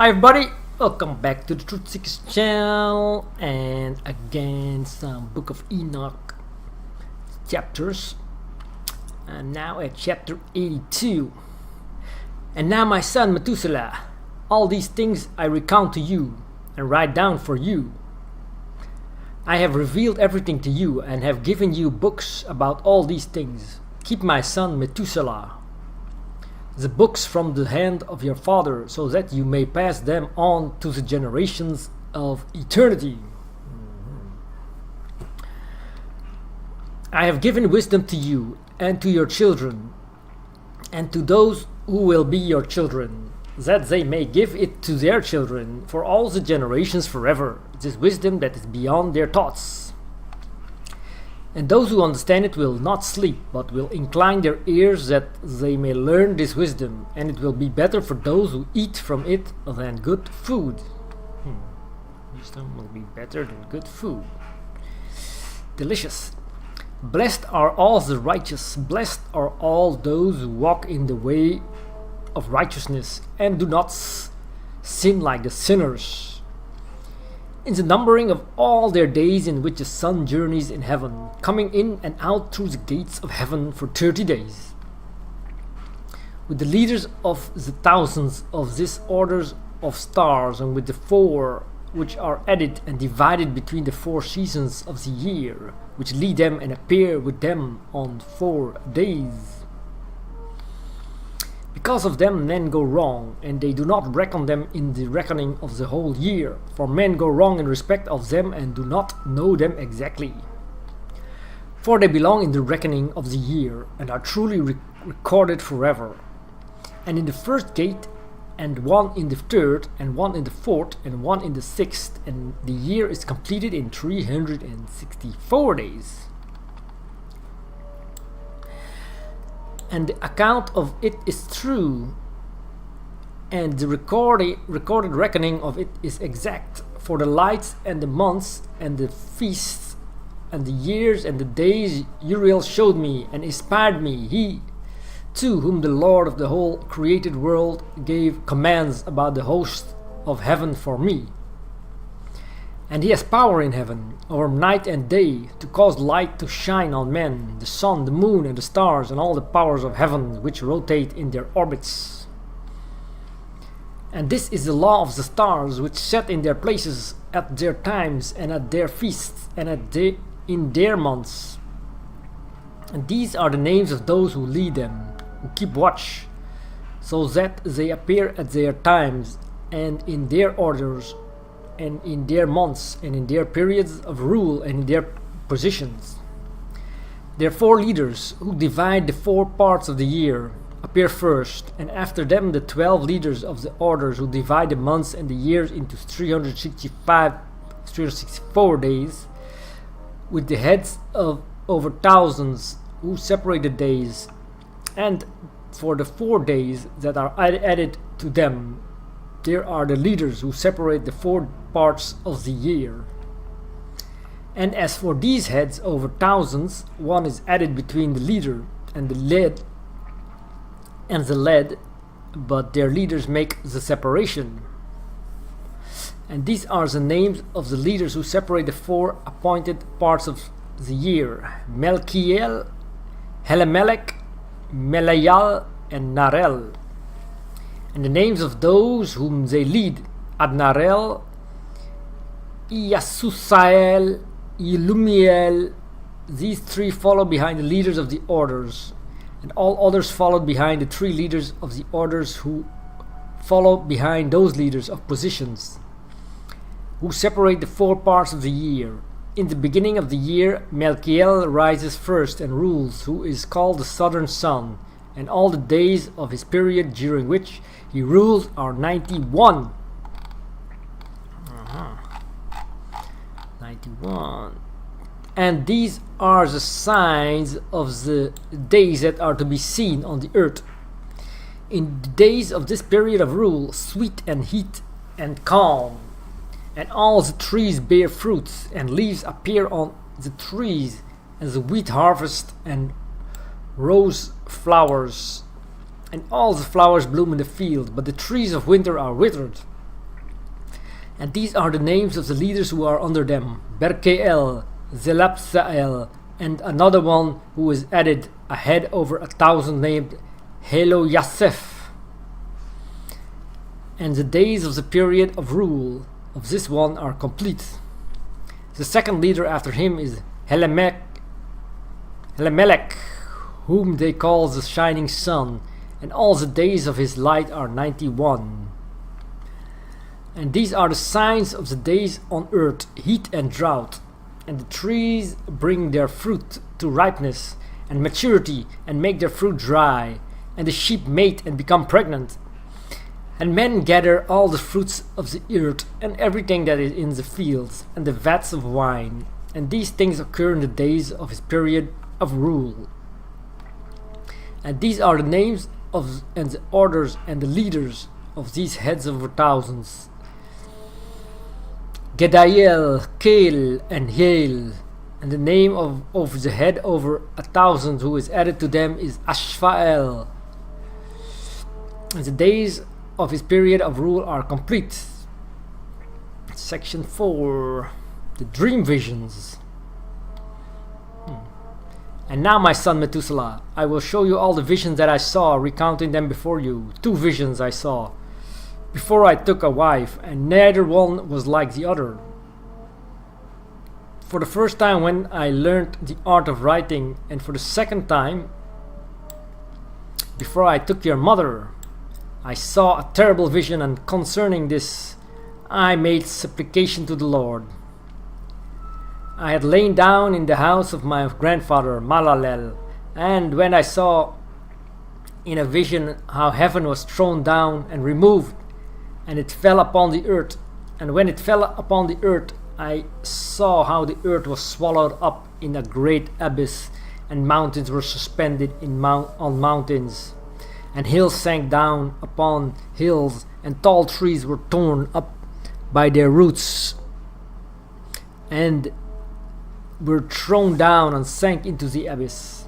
Hi everybody, welcome back to the Truth Seekers channel, and again some Book of Enoch chapters. I'm now at chapter 82. And now my son Methuselah, all these things I recount to you and write down for you. I have revealed everything to you and have given you books about all these things. Keep my son Methuselah the books from the hand of your father, so that you may pass them on to the generations of eternity. I have given wisdom to you and to your children and to those who will be your children, that they may give it to their children for all the generations forever. It is wisdom that is beyond their thoughts. And those who understand it will not sleep, but will incline their ears that they may learn this wisdom, and it will be better for those who eat from it than good food. Wisdom will be better than good food. Delicious. Blessed are all the righteous, blessed are all those who walk in the way of righteousness, and do not sin like the sinners. In the numbering of all their days in which the sun journeys in heaven, coming in and out through the gates of heaven for 30 days. With the leaders of the thousands of these orders of stars, and with the four which are added and divided between the 4 seasons of the year, which lead them and appear with them on 4 days. Because of them men go wrong, and they do not reckon them in the reckoning of the whole year, for men go wrong in respect of them and do not know them exactly. For they belong in the reckoning of the year, and are truly recorded forever. And in the first gate, and one in the third, and one in the fourth, and one in the sixth, and the year is completed in 364 days. And the account of it is true, and the recorded reckoning of it is exact. For the lights and the months and the feasts and the years and the days Uriel showed me and inspired me, he to whom the Lord of the whole created world gave commands about the host of heaven for me. And he has power in heaven, over night and day, to cause light to shine on men, the sun, the moon, and the stars, and all the powers of heaven which rotate in their orbits. And this is the law of the stars, which set in their places at their times, and at their feasts, and in their months. And these are the names of those who lead them, who keep watch, so that they appear at their times, and in their orders, and in their months, and in their periods of rule, and in their positions. Their 4 leaders, who divide the 4 parts of the year, appear first, and after them the 12 leaders of the orders, who divide the months and the years into 364 days, with the heads of over thousands, who separate the days, and for the 4 days that are added to them, there are the leaders who separate the 4 parts of the year. And as for these heads over thousands, one is added between the leader and the lead, but their leaders make the separation. And these are the names of the leaders who separate the 4 appointed parts of the year: Melchiel, Helemelech, Melayal, and Narel. And the names of those whom they lead: Adnarel, Iasusael, Ilumiel. These 3 follow behind the leaders of the orders, and all others followed behind the 3 leaders of the orders, who follow behind those leaders of positions, who separate the 4 parts of the year. In the beginning of the year, Melchiel rises first and rules, who is called the southern sun, and all the days of his period during which he rules are 91. 91. And these are the signs of the days that are to be seen on the earth. In the days of this period of rule, sweet and heat and calm, and all the trees bear fruits, and leaves appear on the trees, and the wheat harvest, and rose flowers, and all the flowers bloom in the field, but the trees of winter are withered, And these are the names of the leaders who are under them: Berkeel, Zelapsael, and another one who is added, a head over 1,000, named Heloyasef. And the days of the period of rule of this one are complete. The second leader after him is Helemelech, whom they call the shining sun, and all the days of his light are 91. And these are the signs of the days on earth: heat and drought. And the trees bring their fruit to ripeness and maturity, and make their fruit dry. And the sheep mate and become pregnant. And men gather all the fruits of the earth, and everything that is in the fields, and the vats of wine. And these things occur in the days of his period of rule. And these are the names of and the orders and the leaders of these heads over thousands: Gedaiel, Keel, and Hiel. And the name of the head over 1,000 who is added to them is Ashfael. And the days of his period of rule are complete. Section 4. The dream visions. And now, my son Methuselah, I will show you all the visions that I saw, recounting them before you. 2 visions I saw before I took a wife, and neither one was like the other. For the first time when I learned the art of writing, and for the second time before I took your mother, I saw a terrible vision, and concerning this I made supplication to the Lord. I had lain down in the house of my grandfather Malalel, and when I saw in a vision how heaven was thrown down and removed, and it fell upon the earth, and when it fell upon the earth, I saw how the earth was swallowed up in a great abyss, and mountains were suspended on mountains, and hills sank down upon hills, and tall trees were torn up by their roots, and were thrown down and sank into the abyss.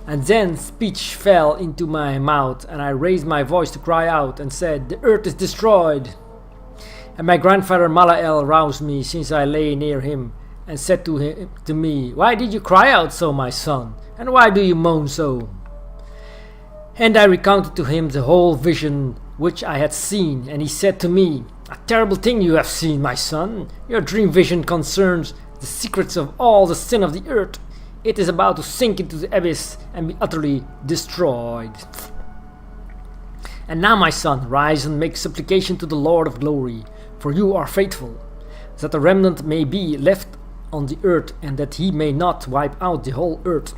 And then speech fell into my mouth, and I raised my voice to cry out, and said, "The earth is destroyed." And my grandfather Malael roused me, since I lay near him, and said to me, "Why did you cry out so, my son? And why do you moan so?" And I recounted to him the whole vision which I had seen, and he said to me, "A terrible thing you have seen, my son. Your dream vision concerns the secrets of all the sin of the earth. It is about to sink into the abyss and be utterly destroyed. And now, my son, rise and make supplication to the Lord of glory, for you are faithful, that a remnant may be left on the earth, and that he may not wipe out the whole earth.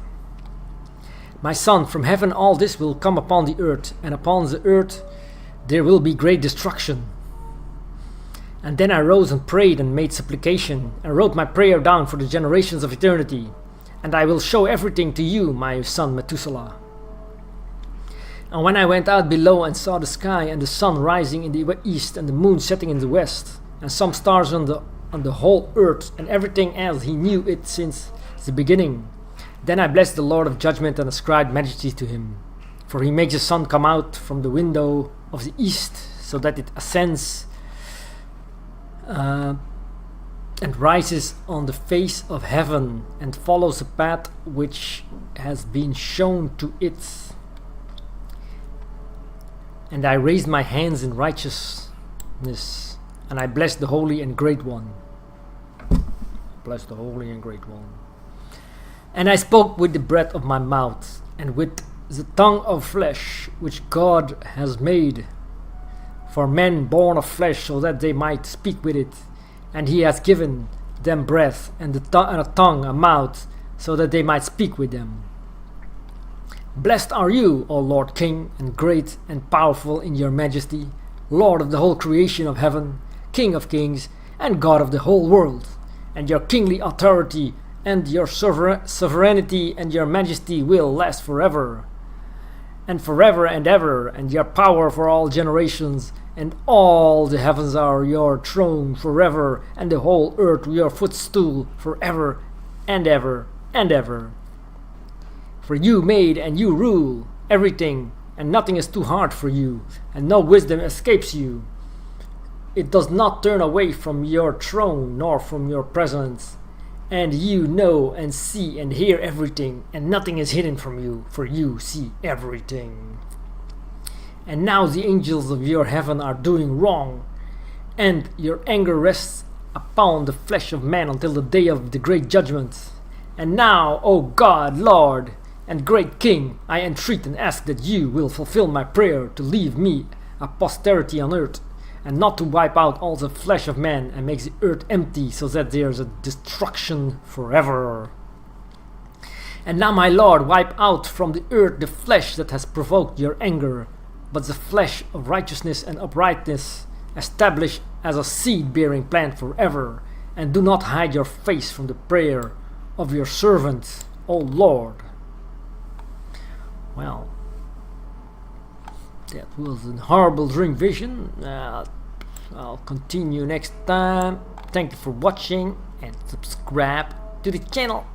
My son, from heaven all this will come upon the earth, and upon the earth there will be great destruction." And then I rose and prayed and made supplication, and wrote my prayer down for the generations of eternity. And I will show everything to you, my son Methuselah. And when I went out below and saw the sky, and the sun rising in the east, and the moon setting in the west, and some stars on the whole earth, and everything as he knew it since the beginning, then I blessed the Lord of judgment and ascribed majesty to him. For he makes the sun come out from the window of the east, so that it ascends and rises on the face of heaven, and follows a path which has been shown to it. And I raised my hands in righteousness, and I blessed the Holy and Great One. Bless the Holy and Great One. And I spoke with the breath of my mouth, and with the tongue of flesh, which God has made for men born of flesh, so that they might speak with it. And he has given them breath, and a tongue, a mouth, so that they might speak with them. Blessed are you, O Lord King, and great and powerful in your majesty, Lord of the whole creation of heaven, King of kings, and God of the whole world. And your kingly authority and your sovereignty and your majesty will last forever and ever, and your power for all generations, and all the heavens are your throne forever, and the whole earth your footstool forever and ever and ever. For you made and you rule everything, and nothing is too hard for you, and no wisdom escapes you. it does not turn away from your throne nor from your presence. And you know and see and hear everything, and nothing is hidden from you, for you see everything. And now the angels of your heaven are doing wrong, and your anger rests upon the flesh of man until the day of the great judgment. And now, O God, Lord, and great King, I entreat and ask that you will fulfill my prayer to leave me a posterity on earth, and not to wipe out all the flesh of man and make the earth empty so that there is a destruction forever. And now, my Lord, wipe out from the earth the flesh that has provoked your anger, but the flesh of righteousness and uprightness establish as a seed-bearing plant forever, and do not hide your face from the prayer of your servant, O Lord. Well, that was a horrible dream vision. I'll continue next time. Thank you for watching and subscribe to the channel.